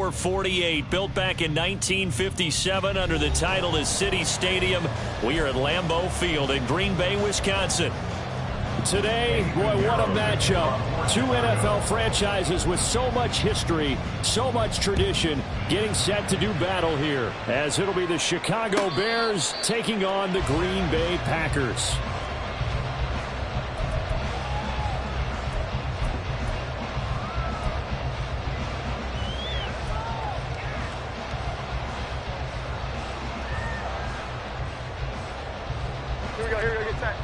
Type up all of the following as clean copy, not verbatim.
number 48, built back in 1957 under the title as City Stadium. We are at Lambeau Field in Green Bay, Wisconsin. Today, boy, what a matchup. Two NFL franchises with so much history, so much tradition, getting set to do battle here, as it'll be the Chicago Bears taking on the Green Bay Packers. Here we go, get set.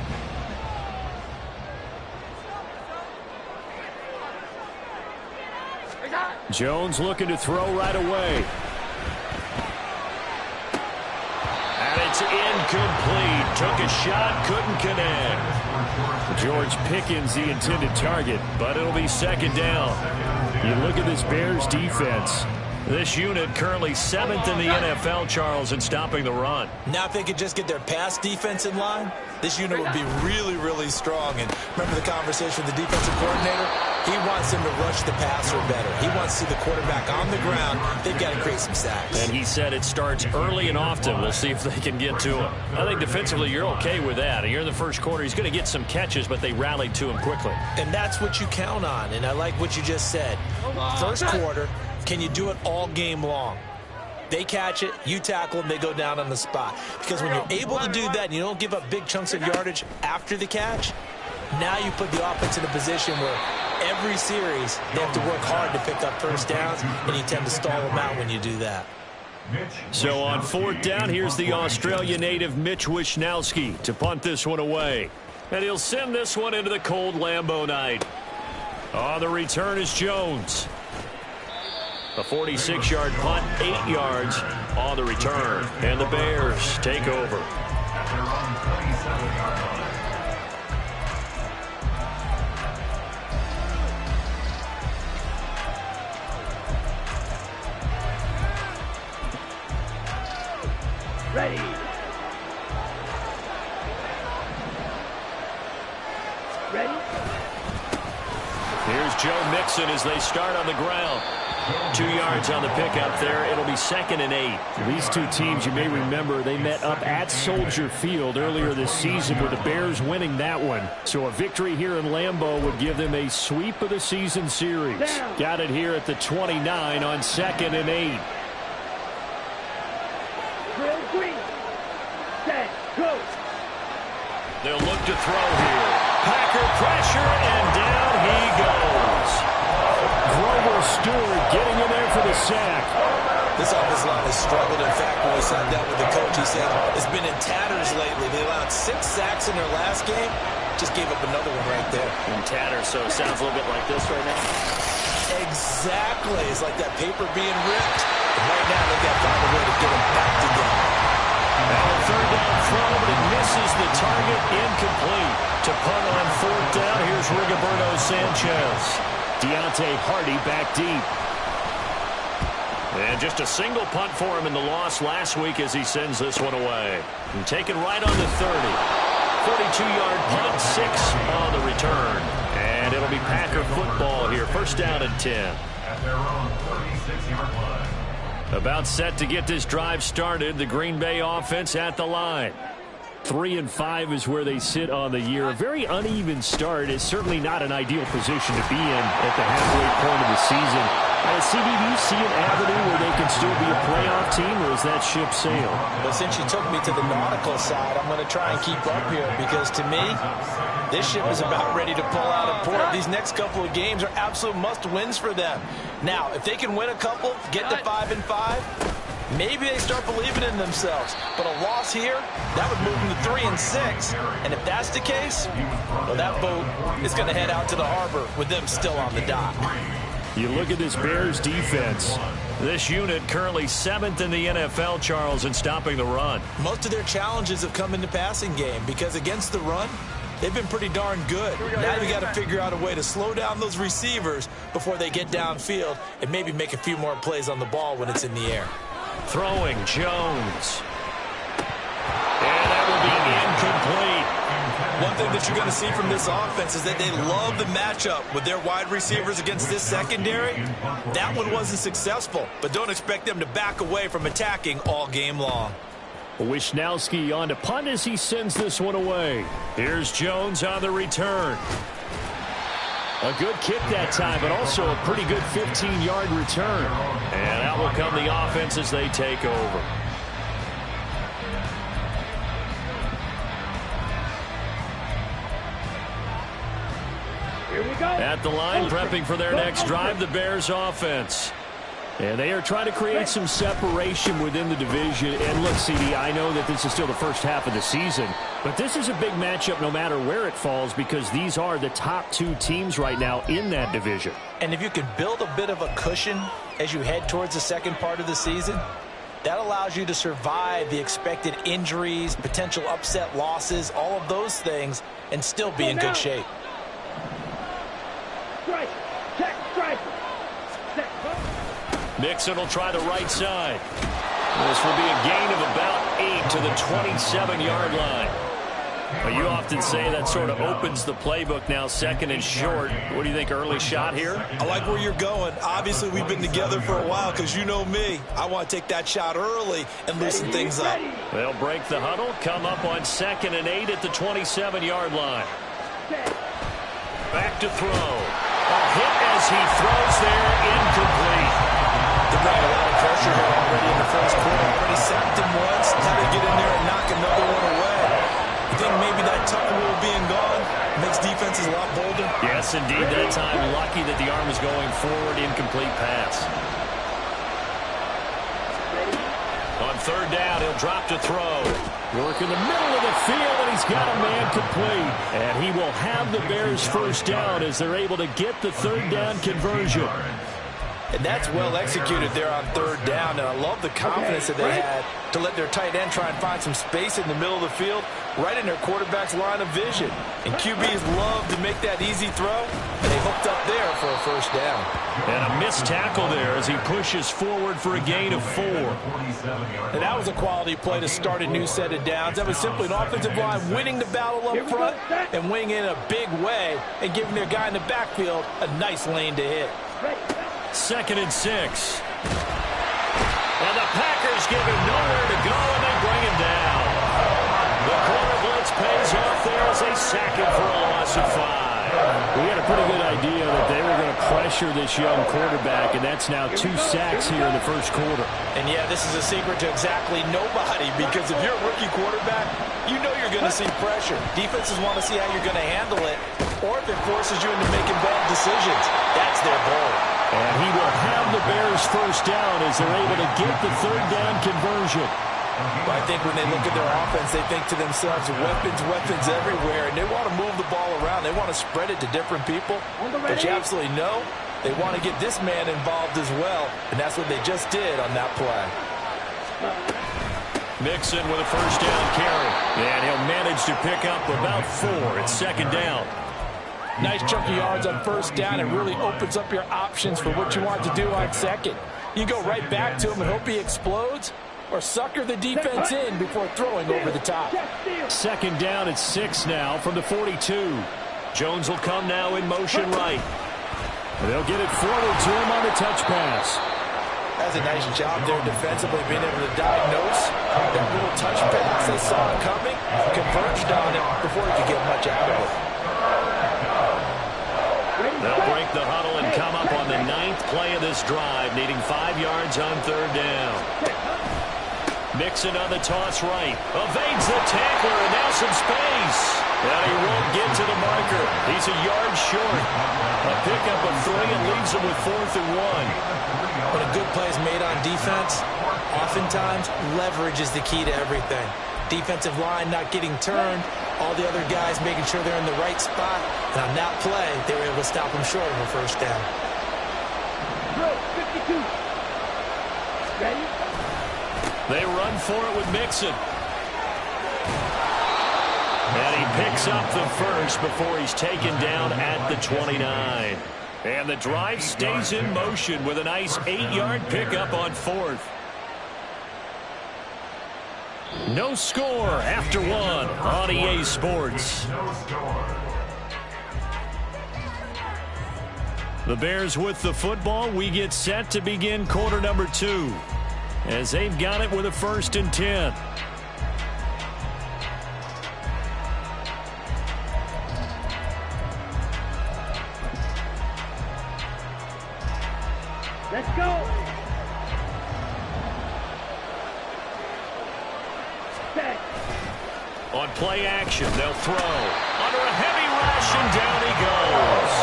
Jones looking to throw right away. And it's incomplete. Took a shot, couldn't connect. George Pickens the intended target, but it'll be second down. You look at this Bears defense. This unit currently 7th in the NFL, Charles, in stopping the run. Now if they could just get their pass defense in line, this unit would be really, really strong. And remember the conversation with the defensive coordinator? He wants them to rush the passer better. He wants to see the quarterback on the ground. They've got to create some sacks. And he said it starts early and often. We'll see if they can get to him. I think defensively you're okay with that. You're in the first quarter. He's going to get some catches, but they rallied to him quickly. And that's what you count on. And I like what you just said. First quarter, can you do it all game long? They catch it, you tackle them, they go down on the spot. Because when you're able to do that and you don't give up big chunks of yardage after the catch, now you put the offense in a position where every series they have to work hard to pick up first downs, and you tend to stall them out when you do that. So on fourth down, here's the Australia native Mitch Wishnowsky to punt this one away. And he'll send this one into the cold Lambeau night. On the return is Jones. A 46-yard punt, 8 yards on the return. And the Bears take over. Ready. Ready. Here's Joe Mixon as they start on the ground. 2 yards on the pickup there. It'll be 2nd and 8. These two teams, you may remember, they met up at Soldier Field earlier this season with the Bears winning that one. So a victory here in Lambeau would give them a sweep of the season series. Got it here at the 29 on 2nd and 8. Drill green. Set. Go. They'll look to throw here. Packer pressure, and down he goes. Grover Stewart getting in there for the sack. This offensive line has struggled. In fact, when we sat down with the coach, he said it's been in tatters lately. They allowed 6 sacks in their last game. Just gave up another one right there. In tatters, so it sounds a little bit like this right now. Exactly. It's like that paper being ripped. And right now, they've got to find a way to get them back together. Now a third down throw, but it misses the target. Incomplete. To punt on fourth down, here's Rigoberto Sanchez. Deontay Hardy back deep. And just a single punt for him in the loss last week as he sends this one away. And taken right on the 30. 42-yard punt, 6 on the return. And it'll be Packer football here. First down and 10. At their own 36-yard line. About set to get this drive started. The Green Bay offense at the line. 3-5 is where they sit on the year. A very uneven start is certainly not an ideal position to be in at the halfway point of the season. CD, do you see an avenue where they can still be a playoff team, or is that ship sailed? Well, since you took me to the nautical side, I'm going to try and keep up here because, to me, this ship is about ready to pull out of port. These next couple of games are absolute must-wins for them. Now, if they can win a couple, get to 5-5, maybe they start believing in themselves. But a loss here, that would move them to 3-6. And if that's the case, well, that boat is going to head out to the harbor with them still on the dock. You look at this Bears defense. This unit currently 7th in the NFL, Charles, in stopping the run. Most of their challenges have come in the passing game because against the run, they've been pretty darn good. Now you got to figure out a way to slow down those receivers before they get downfield and maybe make a few more plays on the ball when it's in the air. Throwing Jones. And that will be incomplete. One thing that you're going to see from this offense is that they love the matchup with their wide receivers against this secondary. That one wasn't successful, but don't expect them to back away from attacking all game long. Wisnowski on to punt as he sends this one away. Here's Jones on the return. A good kick that time, but also a pretty good 15-yard return. And out will come the offense as they take over. Here we go. At the line, prepping for their next drive, the Bears offense. And they are trying to create some separation within the division. And look, CD, I know that this is still the first half of the season, but this is a big matchup no matter where it falls because these are the top two teams right now in that division. And if you can build a bit of a cushion as you head towards the second part of the season, that allows you to survive the expected injuries, potential upset losses, all of those things, and still be in good shape. Strike. Check. Strike. Set. Mixon will try the right side. This will be a gain of about 8 to the 27-yard line. But you often say that sort of opens the playbook now, second and short. What do you think, early shot here? I like where you're going. Obviously, we've been together for a while because you know me. I want to take that shot early and loosen things up. They'll break the huddle, come up on 2nd and 8 at the 27-yard line. Back to throw. A hit as he throws there, incomplete. They brought a lot of pressure here already in the first quarter. Already sacked him once. Had to get in there and knock another one away. You think maybe that tuck rule being gone makes defenses a lot bolder? Yes, indeed. That time, lucky that the arm was going forward. Incomplete pass. On 3rd down, he'll drop to throw. Work in the middle of the field, and he's got a man complete. And he will have the Bears first down as they're able to get the 3rd down conversion. And that's well executed there on 3rd down. And I love the confidence that they had to let their tight end try and find some space in the middle of the field, right in their quarterback's line of vision. And QBs love to make that easy throw, and they hooked up there for a first down. And a missed tackle there as he pushes forward for a gain of 4. And that was a quality play to start a new set of downs. That was simply an offensive line winning the battle up front and winning in a big way and giving their guy in the backfield a nice lane to hit. 2nd and 6. And the Packers give him nowhere to go, and they bring him down. The corner blitz pays off there as they sack him for a loss of 5. We had a pretty good idea that they were going to pressure this young quarterback, and that's now 2 sacks here in the first quarter. And, yeah, this is a secret to exactly nobody because if you're a rookie quarterback, you know you're going to see pressure. Defenses want to see how you're going to handle it, or if it forces you into making bad decisions. That's their goal. And he will have the Bears first down as they're able to get the 3rd down conversion. I think when they look at their offense, they think to themselves, weapons everywhere, and they want to move the ball around. They want to spread it to different people. But you absolutely know they want to get this man involved as well, and that's what they just did on that play. Mixon with a first down carry. And he'll manage to pick up about 4 at 2nd down. Nice chunk of yards on 1st down. It really opens up your options for what you want to do on 2nd. You go right back to him and hope he explodes, or sucker the defense in before throwing over the top. 2nd down at 6 now from the 42. Jones will come now in motion right. They'll get it forward to him on the touch pass. That's a nice job there defensively, being able to diagnose that little touch pass. They saw it coming, converged on it before he could get much out of it. They'll break the huddle and come up on the 9th play of this drive, needing 5 yards on 3rd down. Mixon on the toss right. Evades the tackler, and now some space. And he won't get to the marker. He's a yard short. A pickup of 3 and leaves him with 4th and 1. When a good play is made on defense, oftentimes leverage is the key to everything. Defensive line not getting turned, all the other guys making sure they're in the right spot, and on that play, they were able to stop them short of a first down. Drill 52. Ready? They run for it with Mixon. And he picks up the first before he's taken down at the 29. And the drive stays in motion with a nice 8-yard pickup on 4th. No score after one on EA Sports. No score. The Bears with the football. We get set to begin quarter number 2 as they've got it with a 1st and 10. Let's go. Set. On play action, they'll throw. Under a heavy rush, and down he goes.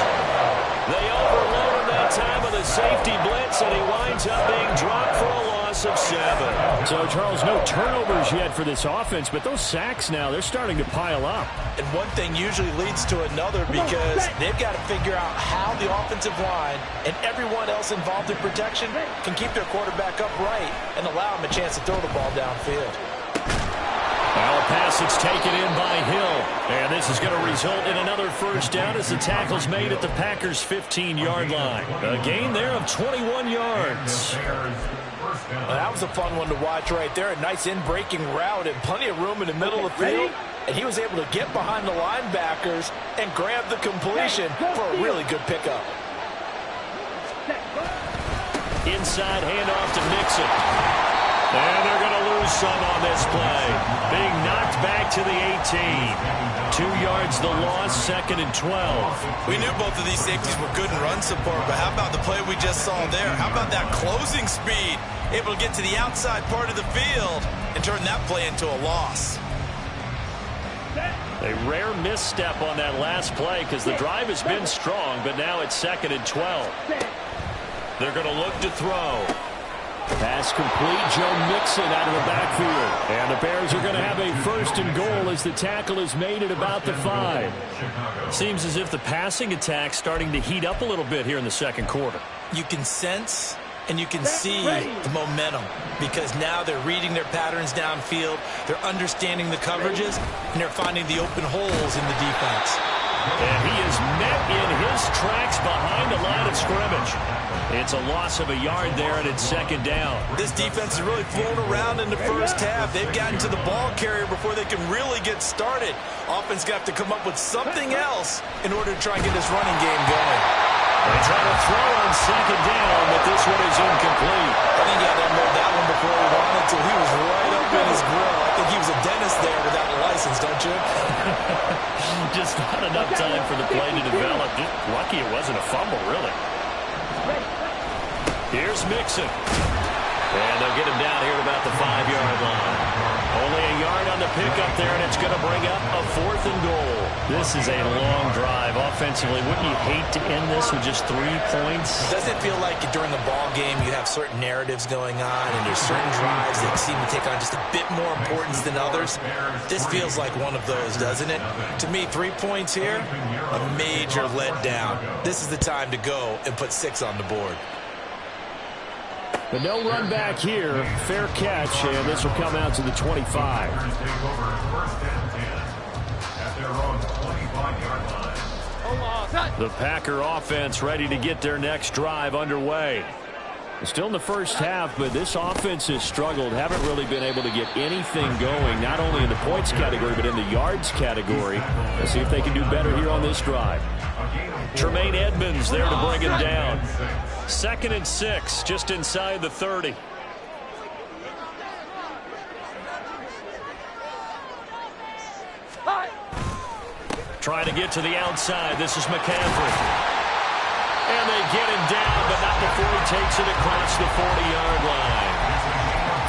They overload him that time with a safety blitz, and he winds up being dropped for a loss of 7. So, Charles, no turnovers yet for this offense, but those sacks now, they're starting to pile up. And one thing usually leads to another because they've got to figure out how the offensive line and everyone else involved in protection can keep their quarterback upright and allow him a chance to throw the ball downfield. Now a pass that's taken in by Hill. And this is going to result in another 1st down as the tackle's made at the Packers' 15-yard line. A gain there of 21 yards. Well, that was a fun one to watch right there. A nice in-breaking route and plenty of room in the middle of the field. And he was able to get behind the linebackers and grab the completion for a really good pickup. Inside handoff to Mixon. And they're going to lose some on this play. Being knocked back to the 18. 2 yards the loss, 2nd and 12. We knew both of these safeties were good in run support, but how about the play we just saw there? How about that closing speed? Able to get to the outside part of the field and turn that play into a loss. A rare misstep on that last play because the drive has been strong, but now it's 2nd and 12. They're going to look to throw. Pass complete. Joe Mixon out of the backfield. And the Bears are going to have a 1st and goal as the tackle is made at about the 5. Seems as if the passing attack's starting to heat up a little bit here in the 2nd quarter. You can sense and you can see the momentum because now they're reading their patterns downfield, they're understanding the coverages, and they're finding the open holes in the defense. And he is met in his tracks behind the line of scrimmage. It's a loss of a yard there, and it's 2nd down. This defense is really flown around in the 1st half. They've gotten to the ball carrier before they can really get started. Offense got to come up with something else in order to try and get this running game going. They try to throw on 2nd down, but this one is incomplete. I think he had to unload that one before he wanted to. He was right up in his grill. I think he was a dentist there without a license, don't you? Just not enough time for the play to develop. Just lucky it wasn't a fumble, really. Here's Mixon. And they'll get him down here at about the 5-yard line. Only a yard on the pickup there, and it's going to bring up a 4th and goal. This is a long drive offensively. Wouldn't you hate to end this with just 3 points? Doesn't it feel like during the ball game you have certain narratives going on and there's certain drives that seem to take on just a bit more importance than others? This feels like one of those, doesn't it? To me, 3 points here, a major letdown. This is the time to go and put 6 on the board. But no run back here. Fair catch, and this will come out to the 25. The Packer offense ready to get their next drive underway. Still in the 1st half, but this offense has struggled. Haven't really been able to get anything going, not only in the points category, but in the yards category. Let's see if they can do better here on this drive. Tremaine Edmonds there to bring him down. 2nd and 6, just inside the 30. Trying to get to the outside. This is McCaffrey. And they get him down, but not before he takes it across the 40-yard line.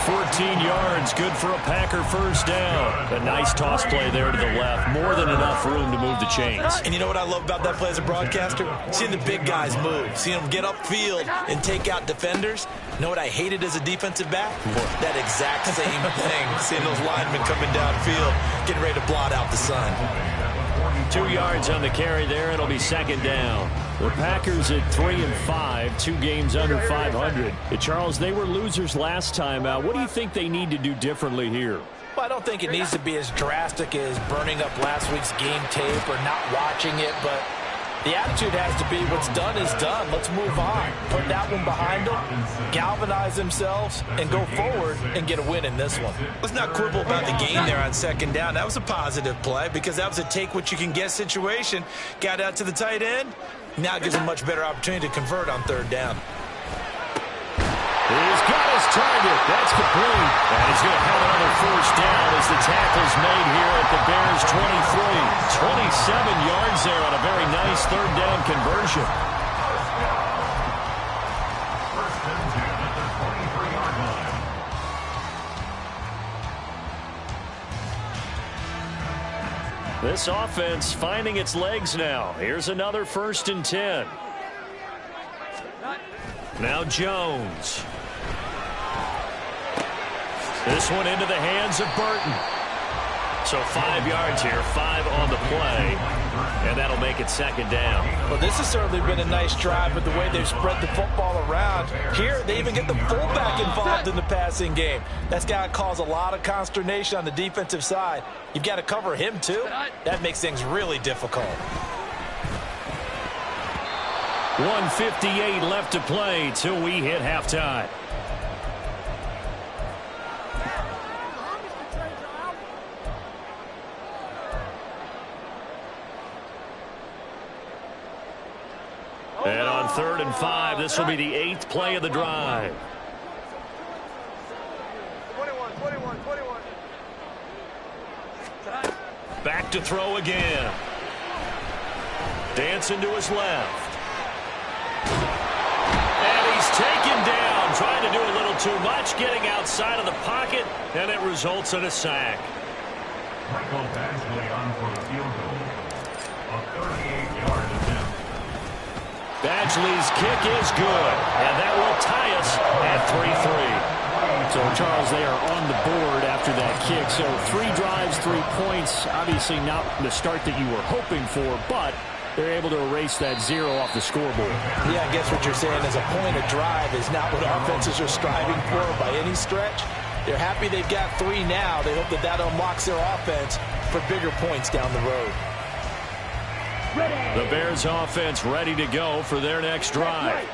14 yards, good for a Packer 1st down. A nice toss play there to the left. More than enough room to move the chains. And you know what I love about that play as a broadcaster? Seeing the big guys move. Seeing them get upfield and take out defenders. You know what I hated as a defensive back? That exact same thing. Seeing those linemen coming downfield, getting ready to blot out the sun. 2 yards on the carry there. It'll be 2nd down. The Packers at 3-5, 2 games under 500. Charles, they were losers last time out. What do you think they need to do differently here? Well, I don't think it needs to be as drastic as burning up last week's game tape or not watching it, but The attitude has to be what's done is done. Let's move on. Put that one behind them, galvanize themselves, and go forward and get a win in this one. Let's not quibble about the gain there on second down. That was a positive play because that was a take-what-you-can-get situation. Got out to the tight end. Now it gives him a much better opportunity to convert on third down. He's got his target. That's complete. And he's going to have another first down as the tackle's made here at the Bears' 23. 27 yards there on a very nice third down conversion. This offense finding its legs now. Here's another 1st and 10. Now Jones. This one into the hands of Burton. So 5 yards here, 5 on the play, and that'll make it second down. Well, this has certainly been a nice drive with the way they've spread the football around. Here, they even get the fullback involved in the passing game. That's got to cause a lot of consternation on the defensive side. You've got to cover him, too. That makes things really difficult. 1:58 left to play till we hit halftime. And on 3rd and 5, this will be the 8th play of the drive. 21. Back to throw again. Dancing to his left. And he's taken down, trying to do a little too much, getting outside of the pocket, and it results in a sack. Michael Badgley on for the field goal. A 38-yard attempt. Badgley's kick is good, and that will tie us at 3-3. So, Charles, they are on the board after that kick. So 3 drives, 3 points. Obviously not the start that you were hoping for, but they're able to erase that 0 off the scoreboard. Yeah, I guess what you're saying is a point of drive is not what offenses are striving for by any stretch. They're happy they've got 3 now. They hope that that unlocks their offense for bigger points down the road. The Bears offense ready to go for their next drive.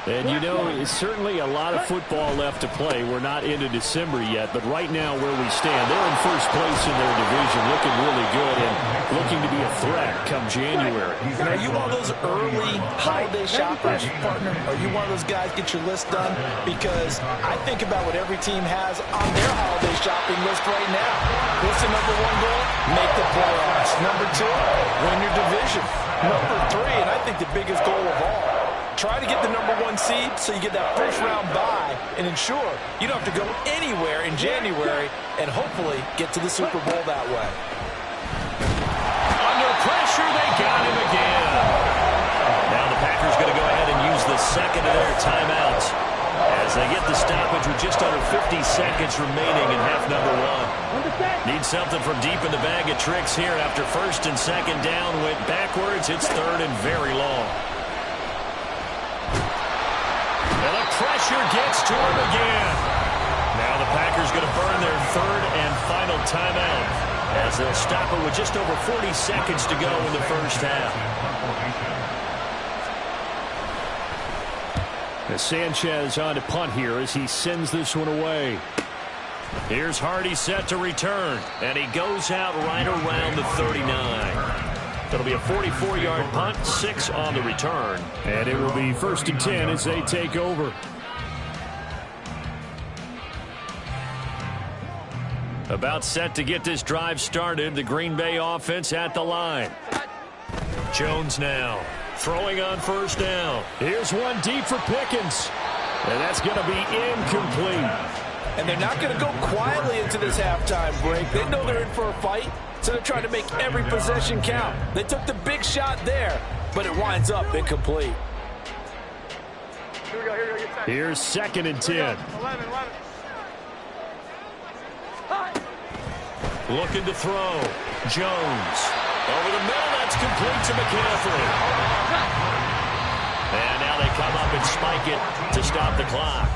And, you know, it's certainly a lot of football left to play. We're not into December yet, but right now where we stand, they're in first place in their division, looking really good and looking to be a threat come January. And are you one of those early holiday shoppers, partner? Are you one of those guys get your list done? Because I think about what every team has on their holiday shopping list right now. What's the number 1 goal? Make the playoffs. Number 2, win your division. Number 3, and I think the biggest goal of all, try to get the number 1 seed so you get that first-round bye and ensure you don't have to go anywhere in January and hopefully get to the Super Bowl that way. Under pressure, they got him again. Now the Packers going to go ahead and use the second of their timeouts as they get the stoppage with just under 50 seconds remaining in half number 1. Need something from deep in the bag of tricks here after 1st and 2nd down. Went backwards. It's 3rd and very long. And the pressure gets to him again. Now the Packers going to burn their 3rd and final timeout as they'll stop it with just over 40 seconds to go in the first half. As Sanchez on to punt here as he sends this one away. Here's Hardy set to return, and he goes out right around the 39. It'll be a 44-yard punt, 6 on the return. And it will be 1st and 10 as they take over. About set to get this drive started. The Green Bay offense at the line. Jones now throwing on 1st down. Here's one deep for Pickens. And that's going to be incomplete. And they're not going to go quietly into this halftime break. They know they're in for a fight. So they're trying to make every possession count. They took the big shot there, but it winds up incomplete. Here's 2nd and 10. 11. Looking to throw. Jones. Over the middle, that's complete to McCaffrey. And now they come up and spike it to stop the clock.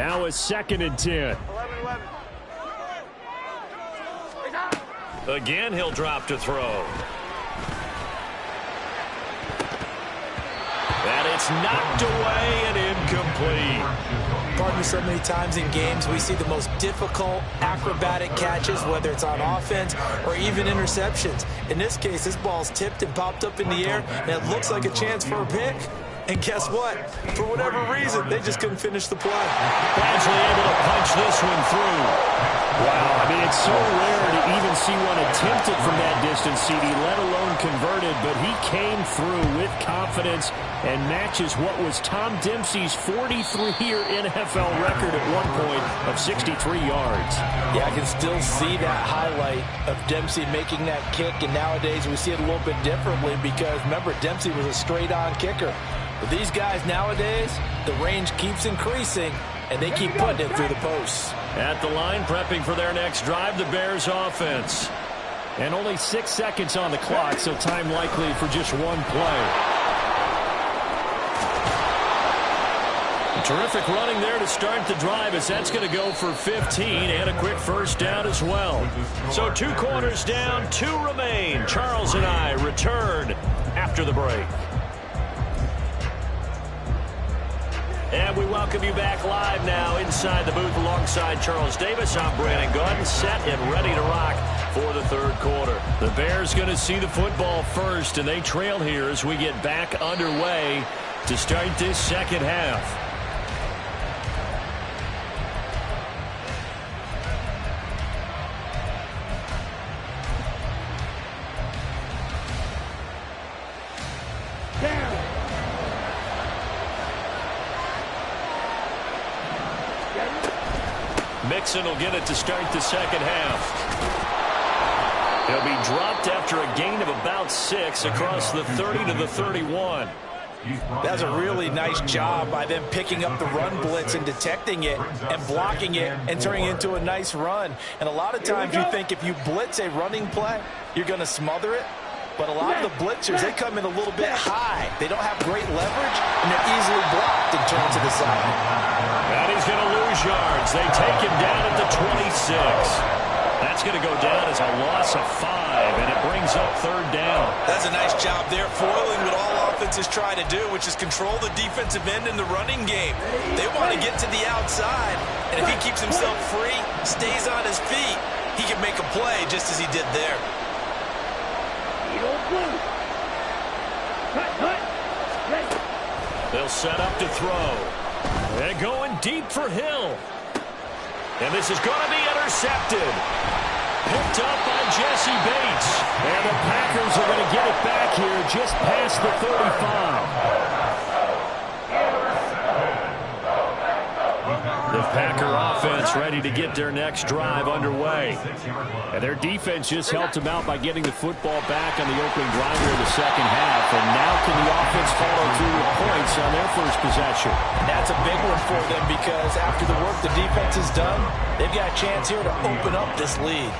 Now a 2nd and 10. Again, he'll drop to throw. And it's knocked away and incomplete. Pardon me, so many times in games we see the most difficult acrobatic catches, whether it's on offense or even interceptions. In this case, this ball's tipped and popped up in the air, and it looks like a chance for a pick. And guess what? For whatever reason, they just couldn't finish the play. Badgley able to punch this one through. Wow, I mean, it's so rare to even see one attempted from that distance, CD, let alone converted, but he came through with confidence and matches what was Tom Dempsey's 43-year NFL record at one point of 63 yards. Yeah, I can still see that highlight of Dempsey making that kick, and nowadays we see it a little bit differently because, remember, Dempsey was a straight-on kicker. But these guys nowadays, the range keeps increasing, and they keep putting it through the posts. At the line, prepping for their next drive, the Bears offense. And only 6 seconds on the clock, so time likely for just one play. Terrific running there to start the drive, as that's going to go for 15 and a quick first down as well. So 2 quarters down, 2 remain. Charles and I return after the break. And we welcome you back live now inside the booth alongside Charles Davis. I'm Brandon Gaudin, set and ready to rock for the 3rd quarter. The Bears going to see the football first, and they trail here as we get back underway to start this 2nd half. Mixon will get it to start the 2nd half. He'll be dropped after a gain of about 6 across the 30 to the 31. That's a really nice job by them picking up the run blitz and detecting it and blocking it and turning it into a nice run. And a lot of times you think if you blitz a running play, you're going to smother it. But a lot of the blitzers, they come in a little bit high. They don't have great leverage, and they're easily blocked and turned to the side. And he's going to lose yards. They take him down at the 26. That's going to go down as a loss of 5, and it brings up 3rd down. That's a nice job there, foiling what all offenses try to do, which is control the defensive end in the running game. They want to get to the outside, and if he keeps himself free, stays on his feet, he can make a play just as he did there. They'll set up to throw. And going deep for Hill. And this is going to be intercepted. Picked up by Jesse Bates. And the Packers are going to get it back here just past the 35. The Packer offense ready to get their next drive underway. And their defense just helped them out by getting the football back on the opening drive here in the 2nd half. And now can the offense follow through with points on their first possession? That's a big one for them because after the work the defense has done, they've got a chance here to open up this lead.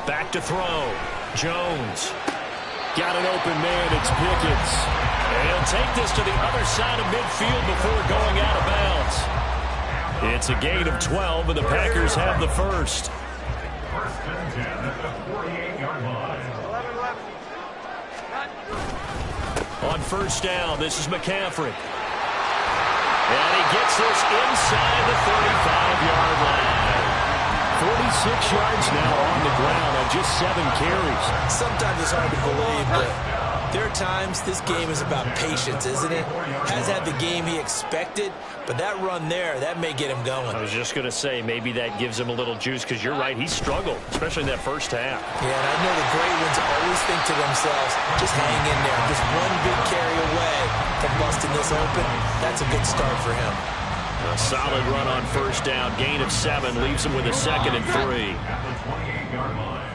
Back to throw. Jones. Got an open man. It's Pickens. And he'll take this to the other side of midfield before going out of bounds. It's a gain of 12, and the Packers have the first. 1st and 10 at the 48-yard line. On 1st down, this is McCaffrey. And he gets this inside the 35-yard line. 46 yards now on the ground on just 7 carries. Sometimes it's hard to believe, but there are times this game is about patience, isn't it? Has had the game he expected, but that run there, that may get him going. I was just going to say, maybe that gives him a little juice, because you're right, he struggled, especially in that 1st half. Yeah, and I know the great ones always think to themselves, just hang in there. Just one big carry away from busting this open. That's a good start for him. A solid run on 1st down. Gain of 7 leaves him with a 2nd and 3. At the 28-yard line.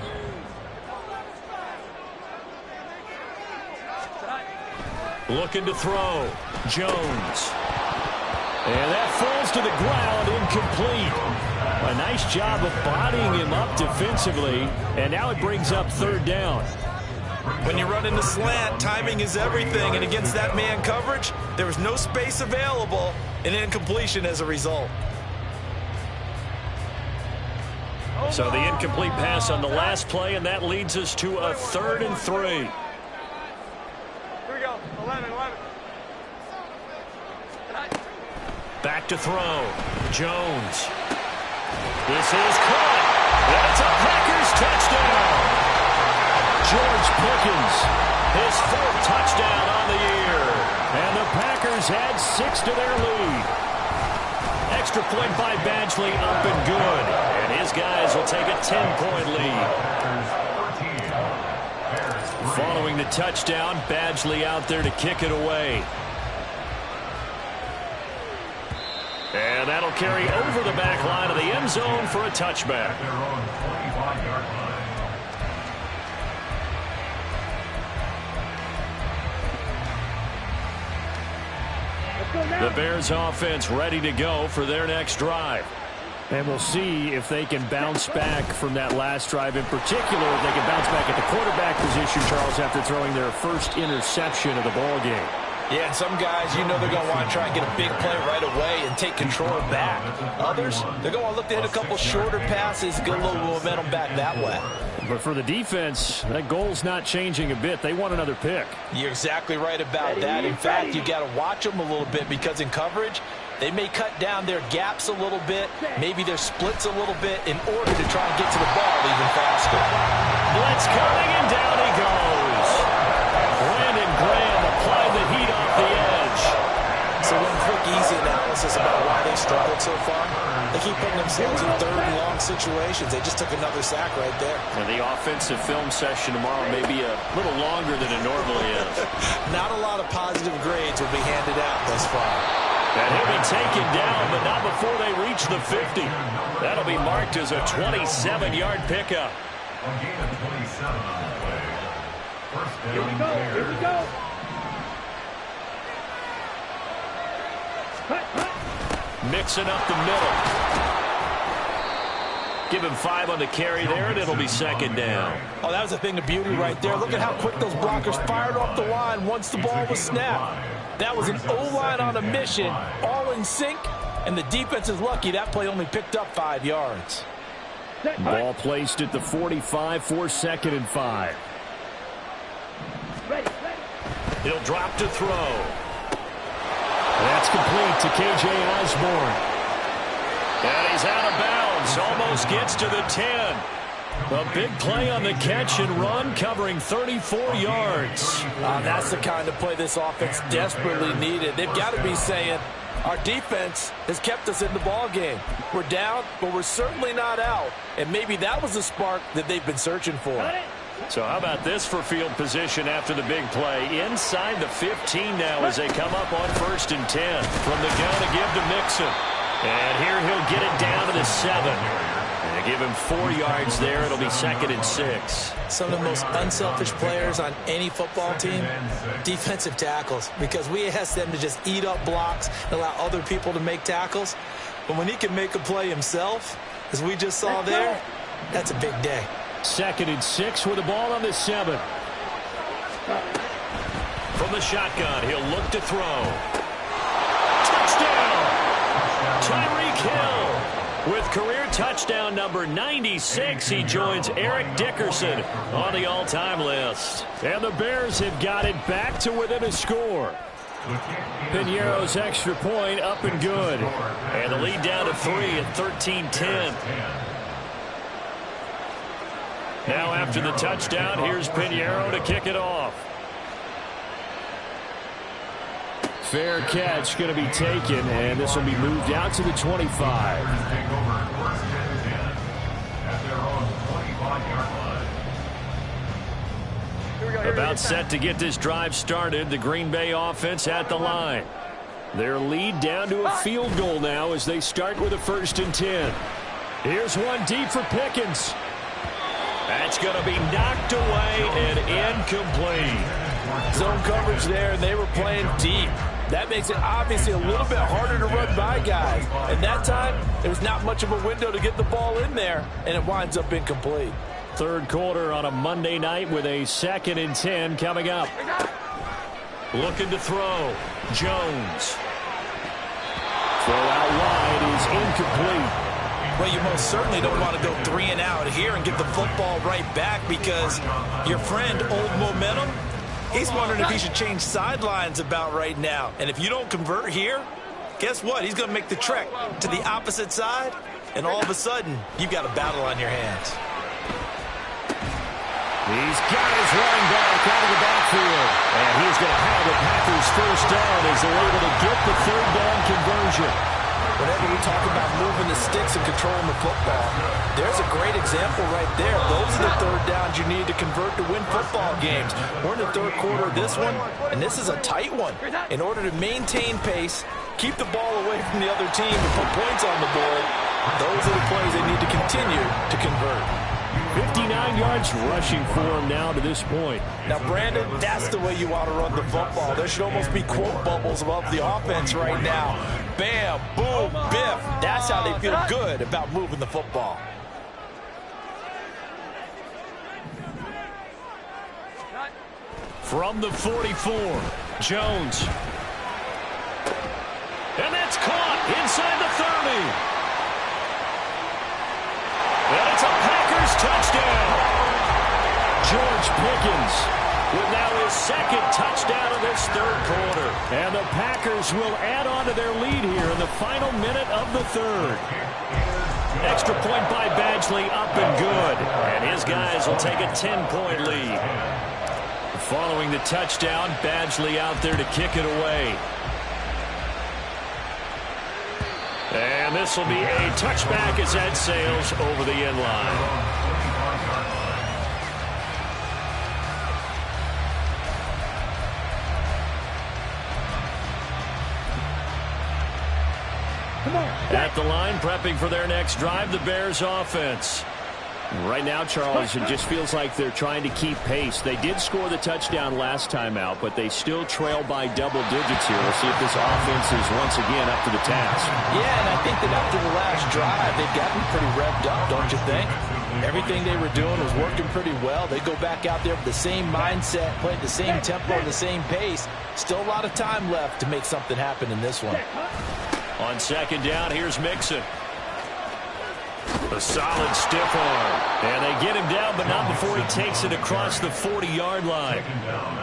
Looking to throw. Jones. And that falls to the ground, incomplete. A nice job of bodying him up defensively, and now it brings up 3rd down. When you run into slant, timing is everything, and against that man coverage, there was no space available, and incompletion as a result. So the incomplete pass on the last play, and that leads us to a 3rd and 3. Here we go. 11. Back to throw. Jones. This is caught. And it's a Packers touchdown. George Pickens, his 4th touchdown on the year. And the Packers add 6 to their lead. Extra point by Badgley, up and good. And his guys will take a 10-point lead. Following the touchdown, Badgley out there to kick it away. And that'll carry over the back line of the end zone for a touchback. The Bears offense ready to go for their next drive. And we'll see if they can bounce back from that last drive. In particular, if they can bounce back at the quarterback position, Charles, after throwing their first interception of the ball game. Yeah, and some guys, you know they're going to want to try and get a big play right away and take control back. Others, they're going to want to look to hit a couple shorter passes, get a little momentum back that way. But for the defense, that goal's not changing a bit. They want another pick. You're exactly right about that. In fact, you got to watch them a little bit because in coverage, they may cut down their gaps a little bit, maybe their splits a little bit in order to try and get to the ball even faster. Blitz coming, and down he goes. Brandon Graham applied the heat off the edge. So one quick, easy analysis about why they struggled so far. They keep putting themselves in 3rd and long situations. They just took another sack right there. And the offensive film session tomorrow may be a little longer than it normally is. Not a lot of positive grades will be handed out thus far. And he'll be taken down, but not before they reach the 50. That'll be marked as a 27-yard pickup. Here we go. Mixing up the middle. Give him 5 on the carry there, and it'll be 2nd down. Oh, that was a thing of beauty right there. Look at how quick those blockers fired off the line once the ball was snapped. That was an O-line on a mission, all in sync, and the defense is lucky that play only picked up 5 yards. Ball placed at the 45 for 2nd and 5. Ready. He'll drop to throw. That's complete to K.J. Osborne. And he's out of bounds. Almost gets to the 10. A big play on the catch and run, covering 34 yards. That's the kind of play this offense desperately needed. They've got to be saying, our defense has kept us in the ball game. We're down, but we're certainly not out. And maybe that was the spark that they've been searching for. So how about this for field position after the big play? Inside the 15 now as they come up on 1st and 10. From the gun to give to Mixon. And here he'll get it down to the 7. And they give him 4 yards there. It'll be 2nd and 6. Some of the most unselfish players on any football team, defensive tackles, because we ask them to just eat up blocks and allow other people to make tackles. But when he can make a play himself, as we just saw there, that's a big day. 2nd and 6 with the ball on the 7. From the shotgun, he'll look to throw. Touchdown! Tyreek Hill with career touchdown number 96. He joins Eric Dickerson on the all-time list. And the Bears have got it back to within a score. Piñeiro's extra point up and good. And the lead down to 3 at 13-10. Now after the touchdown, here's Piñeiro to kick it off. Fair catch going to be taken, and this will be moved out to the 25. About set to get this drive started, the Green Bay offense at the line. Their lead down to a field goal now as they start with a 1st and 10. Here's one deep for Pickens. That's going to be knocked away and incomplete. Zone coverage there, and they were playing deep. That makes it obviously a little bit harder to run by guys. And that time, there was not much of a window to get the ball in there, and it winds up incomplete. Third quarter on a Monday night with a 2nd and 10 coming up. Looking to throw. Jones. Throw out wide is incomplete. Well, you most certainly don't want to go 3 and out here and get the football right back, because your friend, Old Momentum, he's wondering if he should change sidelines about right now. And if you don't convert here, guess what? He's going to make the trek to the opposite side, and all of a sudden, you've got a battle on your hands. He's got his running back out of the backfield. And he's going to have the Packers first down as they're able to get the 3rd down conversion. Whenever we talk about moving the sticks and controlling the football, there's a great example right there. Those are the 3rd downs you need to convert to win football games. We're in the 3rd quarter of this one, and this is a tight one. In order to maintain pace, keep the ball away from the other team and put points on the board, those are the plays they need to continue to convert. 59 yards rushing for him now to this point. Now, Brandon, that's the way you want to run the football. There should almost be quote bubbles above the offense right now. Bam, boom, biff. That's how they feel good about moving the football. From the 44, Jones. And that's caught inside the 30. And it's a Packers touchdown. George Pickens with now his 2nd touchdown of this 3rd quarter. And the Packers will add on to their lead here in the final minute of the 3rd. Extra point by Badgley, up and good. And his guys will take a 10-point lead. Following the touchdown, Badgley out there to kick it away. And this will be a touchback as that sails over the end line. At the line, prepping for their next drive, the Bears offense. Right now, Charles, it just feels like they're trying to keep pace. They did score the touchdown last time out, but they still trail by double digits here. We'll see if this offense is once again up to the task. Yeah, and I think that after the last drive, they've gotten pretty revved up, don't you think? Everything they were doing was working pretty well. They go back out there with the same mindset, play at the same tempo, the same pace. Still a lot of time left to make something happen in this one. On 2nd down, here's Mixon. A solid stiff arm. And they get him down, but not before he takes it across the 40-yard line.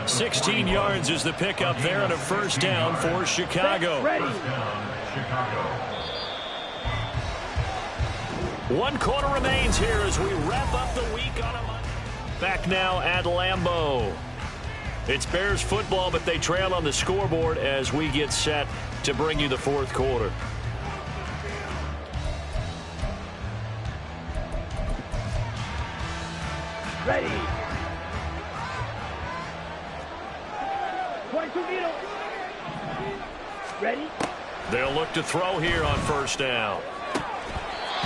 16 yards is the pickup there and a 1st down for Chicago. 1 quarter remains here as we wrap up the week on a Monday. Back now at Lambeau. It's Bears football, but they trail on the scoreboard as we get set to bring you the 4th quarter. Ready. 22 meters. Ready. They'll look to throw here on 1st down.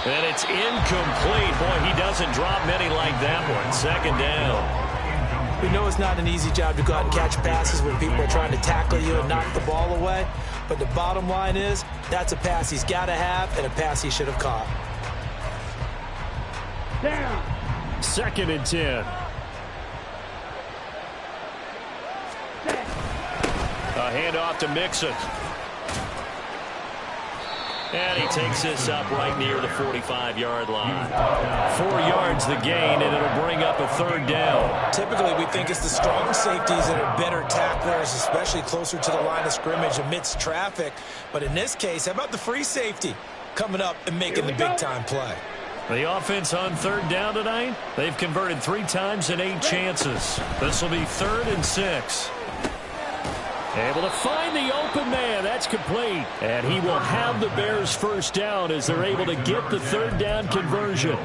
And it's incomplete. Boy, he doesn't drop many like that one. 2nd down. We know it's not an easy job to go out and catch passes when people are trying to tackle you and knock the ball away. But the bottom line is, that's a pass he's got to have and a pass he should have caught. Down. 2nd and 10. A handoff to Mixon. And he takes this up right near the 45-yard line. 4 yards the gain, and it'll bring up a 3rd down. Typically, we think it's the strong safeties that are better tacklers, especially closer to the line of scrimmage amidst traffic. But in this case, how about the free safety coming up and making the big-time play? The offense on 3rd down tonight, they've converted 3 times in 8 chances. This will be 3rd and 6. Able to find the open man. That's complete. And he will have the Bears' 1st down as they're able to get the 3rd down conversion.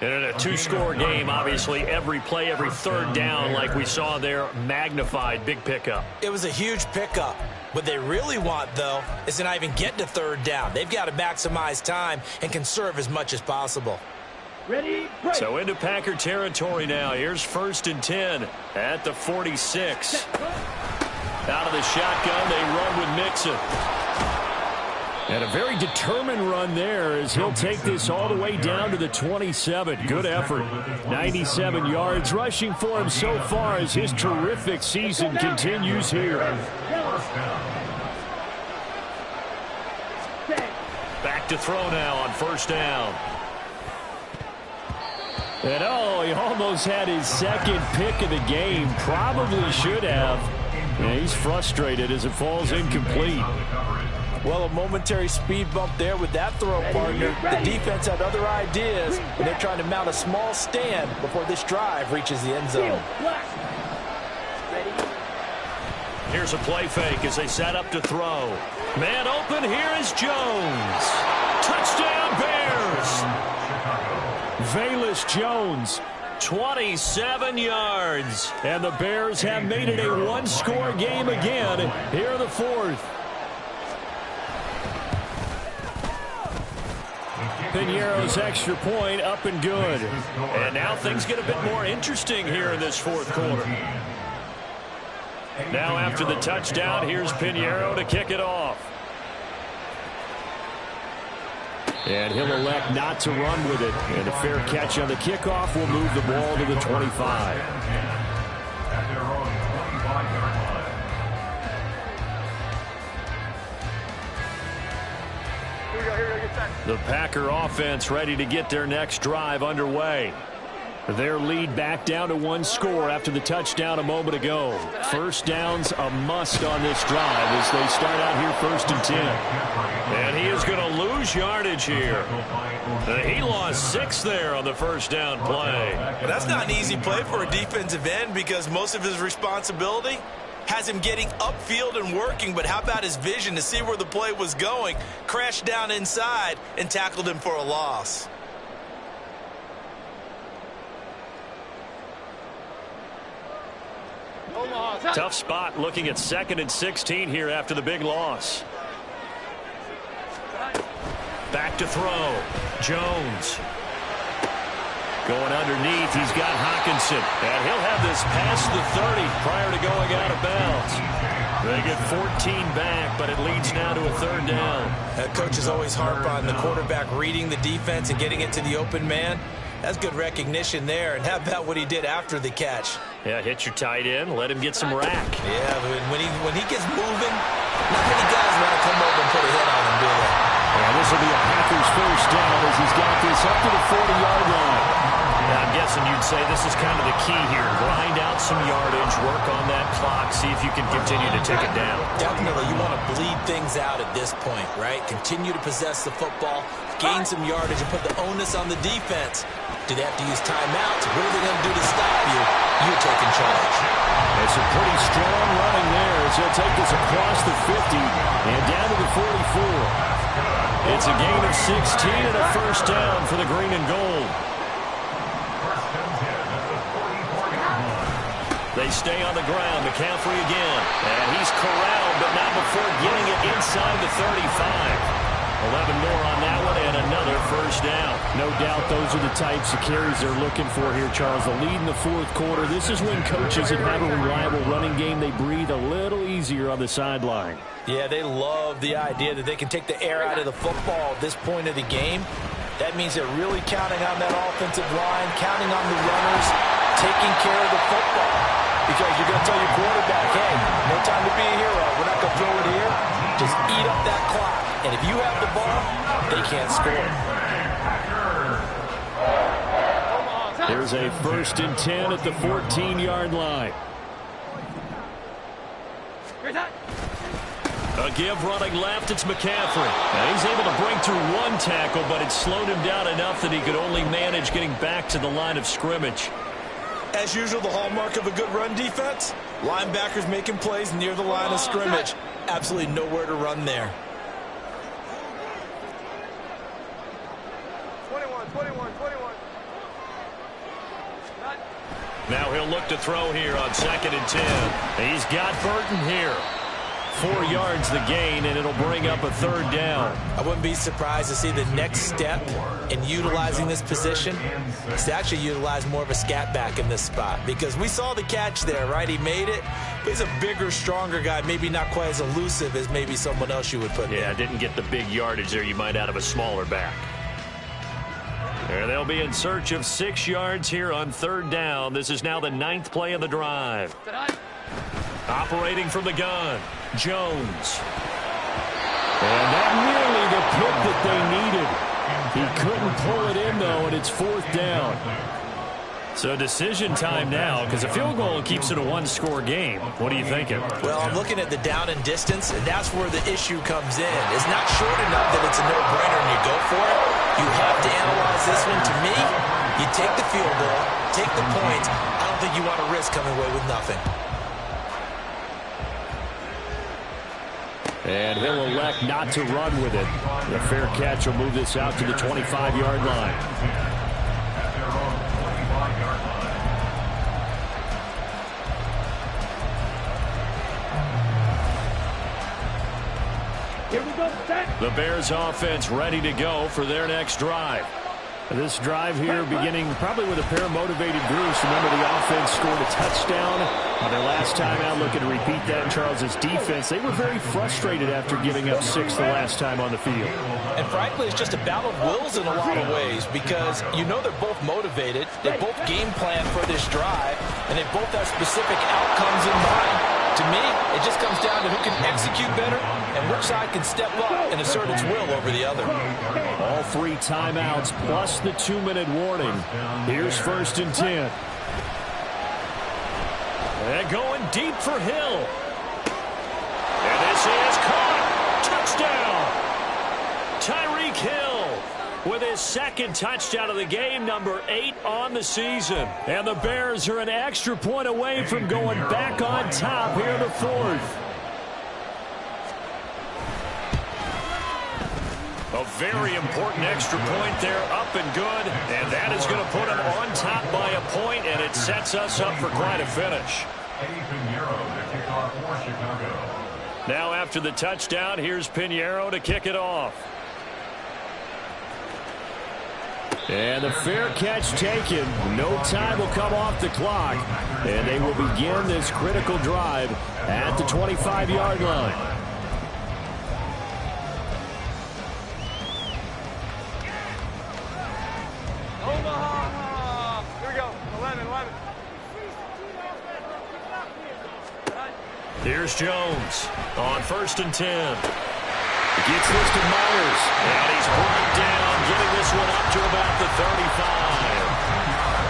And in a 2-score game, obviously, every play, every 3rd down, like we saw there, magnified. Big pickup. It was a huge pickup. What they really want, though, is to not even get to 3rd down. They've got to maximize time and conserve as much as possible. Ready, break. So into Packer territory now. Here's 1st and 10 at the 46. Out of the shotgun, they run with Mixon. And a very determined run there as he'll take this all the way down to the 27. Good effort. 97 yards rushing for him so far as his terrific season continues here. Back to throw now on first down. And oh, he almost had his second pick of the game. Probably should have. Yeah, he's frustrated as it falls incomplete. Well, a momentary speed bump there with that throw, partner. The defense had other ideas, and they're trying to mount a small stand before this drive reaches the end zone. Here's a play fake as they set up to throw. Man open, here is Jones. Touchdown, Bears! Velus Jones, 27 yards. and the Bears have made it a one-score game again here in the fourth. Piñeiro's extra point up and good. And now things get a bit more interesting here in this fourth quarter. Now after the touchdown, here's Piñeiro to kick it off. And he'll elect not to run with it. And a fair catch on the kickoff will move the ball to the 25. At their own 25-yard line. The Packer offense ready to get their next drive underway. Their lead back down to one score after the touchdown a moment ago. First down's a must on this drive as they start out here 1st and 10. And he is going to lose yardage here. He lost 6 there on the first down play. Well, that's not an easy play for a defensive end because most of his responsibility has him getting upfield and working, but how about his vision to see where the play was going, crashed down inside, and tackled him for a loss. Tough spot looking at 2nd and 16 here after the big loss. Back to throw. Jones. Going underneath, he's got Hockenson. And he'll have this past the 30 prior to going out of bounds. They get 14 back, but it leads now to a 3rd down. Coaches always harp on the quarterback reading the defense and getting it to the open man. That's good recognition there. And how about what he did after the catch? Yeah, hit your tight end, let him get some rack. Yeah, but when he gets moving, not many guys want to come over and put a hit on him, do they? And this will be a Packers first down as he's got this up to the 40-yard line. Now, I'm guessing you'd say this is kind of the key here. Grind out some yardage, work on that clock, see if you can continue to take it down. Definitely, you want to bleed things out at this point, right? Continue to possess the football, gain some yardage, and put the onus on the defense. Do they have to use timeouts? What are they going to do to stop you? You're taking charge. It's a pretty strong running there as he'll take this across the 50 and down to the 44. It's a gain of 16 and a first down for the green and gold. They stay on the ground. McCaffrey again. And he's corralled, but not before getting it inside the 35. 11 more on that one and another first down. No doubt those are the types of carries they're looking for here, Charles. The lead in the fourth quarter. This is when coaches that have a reliable running game, they breathe a little easier on the sideline. Yeah, they love the idea that they can take the air out of the football at this point of the game. That means they're really counting on that offensive line, counting on the runners, taking care of the football. Because you're going to tell your quarterback, hey, no time to be a hero. We're not going to throw it here. Just eat up that clock. And if you have the ball, they can't score. Here's a 1st and 10 at the 14-yard line. A give running left, it's McCaffrey. Now he's able to break through one tackle, but it slowed him down enough that he could only manage getting back to the line of scrimmage. As usual, the hallmark of a good run defense, linebackers making plays near the line of scrimmage. Absolutely nowhere to run there. 21. Now he'll look to throw here on 2nd and 10. He's got Burton here. 4 yards the gain, and it'll bring up a 3rd down. I wouldn't be surprised to see the next step in utilizing this position is to actually utilize more of a scat back in this spot, because we saw the catch there, right? He made it, but he's a bigger, stronger guy, maybe not quite as elusive as maybe someone else you would put there. Yeah, didn't get the big yardage there you might out of a smaller back. There they'll be in search of 6 yards here on 3rd down. This is now the 9th play of the drive. Operating from the gun, Jones. And that nearly the pick that they needed. He couldn't pull it in, though, and it's 4th down. So decision time now, because a field goal keeps it a 1-score game. What are you thinking? Well, I'm looking at the down and distance, and that's where the issue comes in. It's not short enough that it's a no-brainer and you go for it. You have to analyze this one. To me, you take the field goal, take the points. I don't think you want to risk coming away with nothing. And he'll elect not to run with it. The fair catch will move this out to the 25-yard line. Here we go, set. The Bears offense ready to go for their next drive. This drive here beginning probably with a pair of motivated groups. Remember, the offense scored a touchdown on their last time out. Looking to repeat that in Charles's defense. They were very frustrated after giving up 6 the last time on the field. And frankly, it's just a battle of wills in a lot of ways, because you know they're both motivated. They both game plan for this drive, and they both have specific outcomes in mind. To me, it just comes down to who can execute better and which side can step up and assert its will over the other. All 3 timeouts plus the 2-minute warning. Here's 1st and 10. And going deep for Hill. And this is caught. Touchdown. Tyreek Hill with his 2nd touchdown of the game, number 8 on the season. And the Bears are an extra point away from going back on top here in the 4th. A very important extra point there, up and good. And that is going to put them on top by a point, and it sets us up for quite a finish. Now after the touchdown, here's Pinheiro to kick it off. And the fair catch taken. No time will come off the clock. And they will begin this critical drive at the 25-yard line. Omaha. Here we go. 11. Here's Jones on 1st and 10. Gets this to Myers. And he's brought down, getting this one up to about the 35.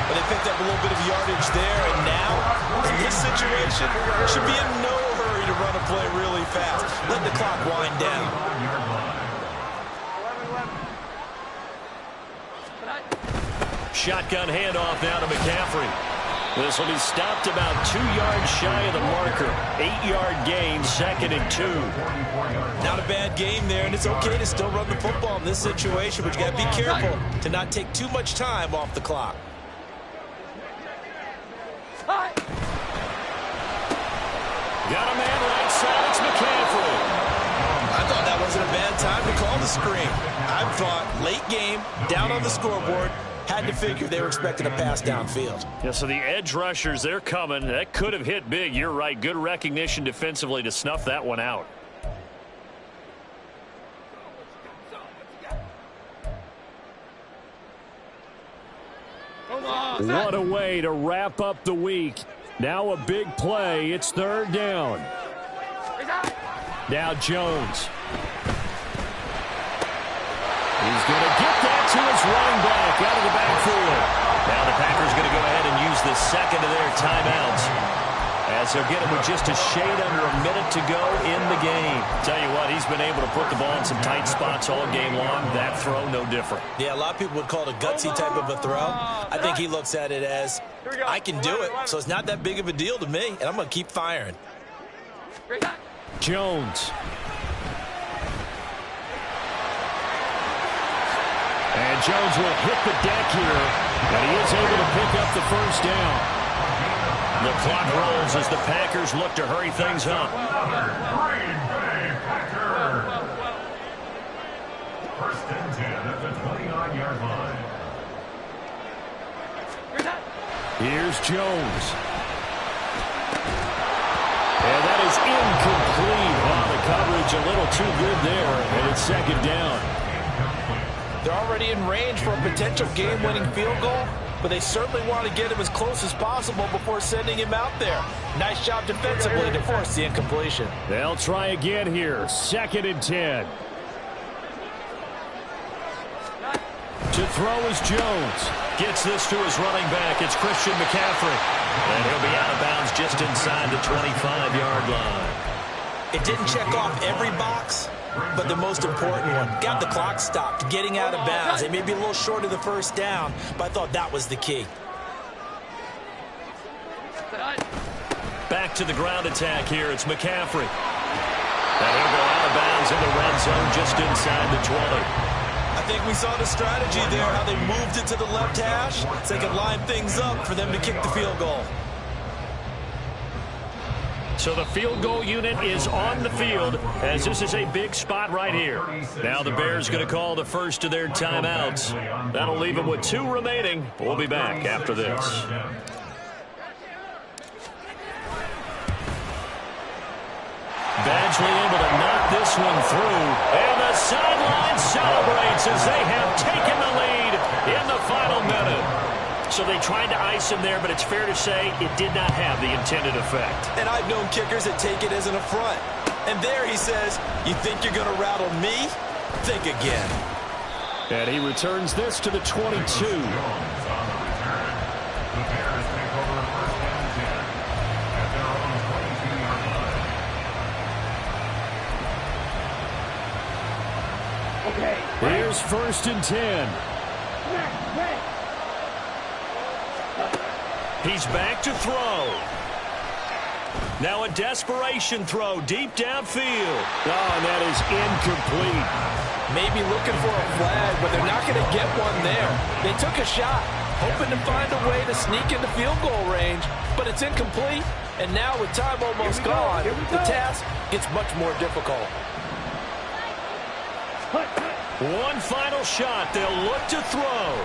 But they picked up a little bit of yardage there, and now, in this situation, should be in no hurry to run a play really fast. Let the clock wind down. 11. Shotgun handoff now to McCaffrey. This will be stopped about 2 yards shy of the marker. 8-yard gain, 2nd and 2. Not a bad game there, and it's okay to still run the football in this situation, but you got to be careful to not take too much time off the clock. Got a man right side. It's McCaffrey. I thought that wasn't a bad time to call the screen. I thought late game, down on the scoreboard, had to figure they were expecting a pass downfield. Yeah, so the edge rushers, they're coming. That could have hit big. You're right. Good recognition defensively to snuff that one out. What a way to wrap up the week. Now a big play. It's 3rd down. Now Jones. He's going to get that to his running back out of the backfield. Now the Packers going to go ahead and use the 2nd of their timeouts, as they'll get him with just a shade under a minute to go in the game. Tell you what, he's been able to put the ball in some tight spots all game long. That throw, no different. Yeah, a lot of people would call it a gutsy type of a throw. I think he looks at it as, I can do it, so it's not that big of a deal to me, and I'm going to keep firing. Jones. And Jones will hit the deck here, and he is able to pick up the 1st down. The clock rolls as the Packers look to hurry things up. at the 29-yard line. Here's Jones. And that is incomplete. The coverage a little too good there, and it's second down. They're already in range for a potential game-winning field goal, but they certainly want to get him as close as possible before sending him out there. Nice job defensively to force the incompletion. They'll try again here. 2nd and 10. To throw is Jones. Gets this to his running back. It's Christian McCaffrey. And he'll be out of bounds just inside the 25-yard line. It didn't check off every box, but the most important one. Got the clock stopped, getting out of bounds. It may be a little short of the first down, but I thought that was the key. Back to the ground attack here. It's McCaffrey. And he'll go out of bounds in the red zone just inside the 20. I think we saw the strategy there, how they moved it to the left hash so they could line things up for them to kick the field goal. So the field goal unit is on the field as this is a big spot right here. Now the Bears going to call the first of their timeouts. That'll leave them with 2 remaining. We'll be back after this. Badgley able to knock this one through. And the sideline celebrates as they have taken the lead in the final minute. So they tried to ice him there, but it's fair to say it did not have the intended effect. And I've known kickers that take it as an affront. And there he says, you think you're going to rattle me? Think again. And he returns this to the 22. Here's 1st and 10. He's back to throw. Now a desperation throw deep downfield. Oh, and that is incomplete. Maybe looking for a flag, but they're not going to get one there. They took a shot, hoping to find a way to sneak into field goal range, but it's incomplete. And now with time almost gone, the task gets much more difficult. One final shot. They'll look to throw.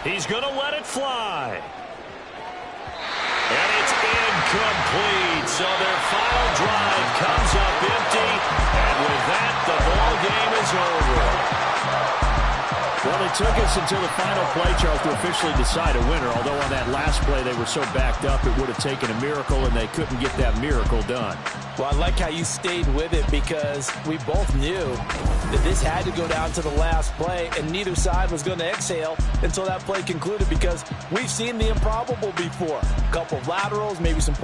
He's going to let it fly. And it's incomplete. So their final drive comes up empty. And with that, the ball game is over. Well, it took us until the final play, Charles, to officially decide a winner. Although on that last play they were so backed up, it would have taken a miracle, and they couldn't get that miracle done. Well, I like how you stayed with it because we both knew that this had to go down to the last play, and neither side was going to exhale until that play concluded because we've seen the improbable before. A couple of laterals, maybe some